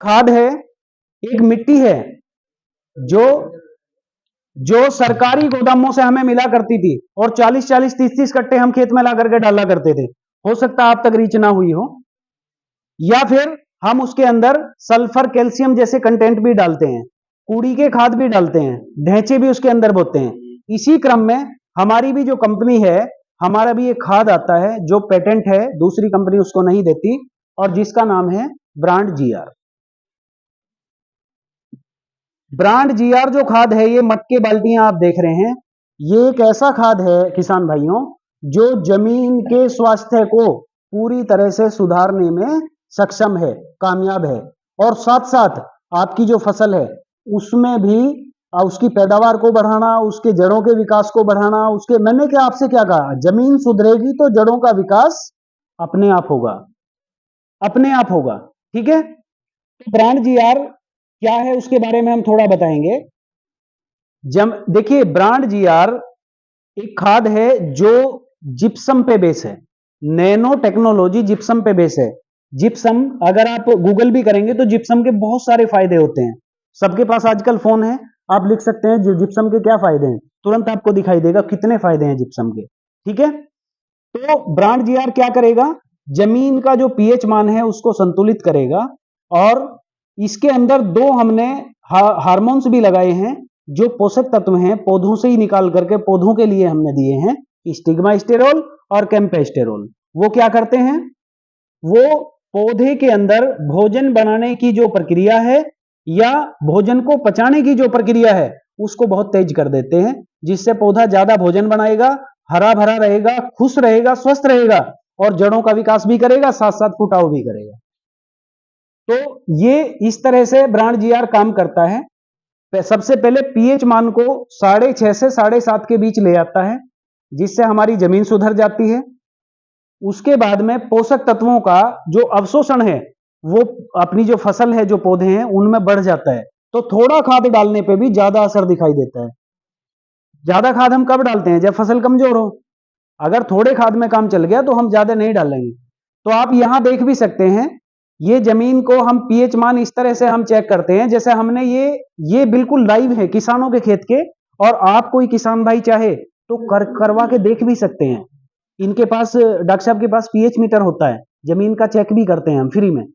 खाद है, एक मिट्टी है जो जो सरकारी गोदामों से हमें मिला करती थी और 40-40, 30-30 कट्टे हम खेत में ला करके डाला करते थे। हो सकता है आप तक रीच ना हुई हो। या फिर हम उसके अंदर सल्फर, कैल्शियम जैसे कंटेंट भी डालते हैं, कूड़ी के खाद भी डालते हैं, ढैंचे भी उसके अंदर बोते हैं। इसी क्रम में हमारी भी जो कंपनी है, हमारा भी एक खाद आता है जो पेटेंट है, दूसरी कंपनी उसको नहीं देती, और जिसका नाम है ब्रांड जीआर। ब्रांड जीआर जो खाद है, ये मटके बाल्टियां आप देख रहे हैं, ये एक ऐसा खाद है किसान भाइयों जो जमीन के स्वास्थ्य को पूरी तरह से सुधारने में सक्षम है, कामयाब है, और साथ साथ आपकी जो फसल है उसमें भी उसकी पैदावार को बढ़ाना, उसके जड़ों के विकास को बढ़ाना, उसके, मैंने क्या आपसे क्या कहा, जमीन सुधरेगी तो जड़ों का विकास अपने आप होगा, अपने आप होगा। ठीक है, तो ब्रांड जीआर क्या है उसके बारे में हम थोड़ा बताएंगे। जब देखिए, ब्रांड जीआर एक खाद है जो जिप्सम पे बेस है, नैनो टेक्नोलॉजी जिप्सम पे बेस है। जिप्सम अगर आप गूगल भी करेंगे तो जिप्सम के बहुत सारे फायदे होते हैं। सबके पास आजकल फोन है, आप लिख सकते हैं जो जिप्सम के क्या फायदे हैं, तुरंत आपको दिखाई देगा कितने फायदे हैं जिप्सम के। ठीक है, तो ब्रांड जीआर क्या करेगा, जमीन का जो पीएच मान है उसको संतुलित करेगा, और इसके अंदर दो हमने हार्मोन्स भी लगाए हैं जो पोषक तत्व हैं, पौधों से ही निकाल करके पौधों के लिए हमने दिए हैं, स्टिग्मास्टेरोल और कैम्पेस्टेरोल। वो क्या करते हैं, वो पौधे के अंदर भोजन बनाने की जो प्रक्रिया है या भोजन को पचाने की जो प्रक्रिया है उसको बहुत तेज कर देते हैं, जिससे पौधा ज्यादा भोजन बनाएगा, हरा भरा रहेगा, खुश रहेगा, स्वस्थ रहेगा, और जड़ों का विकास भी करेगा, साथ साथ फुटाव भी करेगा। तो ये इस तरह से ब्रांड जीआर काम करता है। सबसे पहले पीएच मान को 6.5 से 7.5 के बीच ले आता है, जिससे हमारी जमीन सुधर जाती है। उसके बाद में पोषक तत्वों का जो अवशोषण है वो अपनी जो फसल है, जो पौधे हैं, उनमें बढ़ जाता है। तो थोड़ा खाद डालने पे भी ज्यादा असर दिखाई देता है। ज्यादा खाद हम कब डालते हैं, जब फसल कमजोर हो। अगर थोड़े खाद में काम चल गया तो हम ज्यादा नहीं डालेंगे। तो आप यहां देख भी सकते हैं, ये जमीन को हम पीएच मान इस तरह से हम चेक करते हैं, जैसे हमने ये बिल्कुल लाइव है किसानों के खेत के, और आप कोई किसान भाई चाहे तो करवा के देख भी सकते हैं। इनके पास, डॉक्टर साहब के पास पीएच मीटर होता है, जमीन का चेक भी करते हैं हम फ्री में।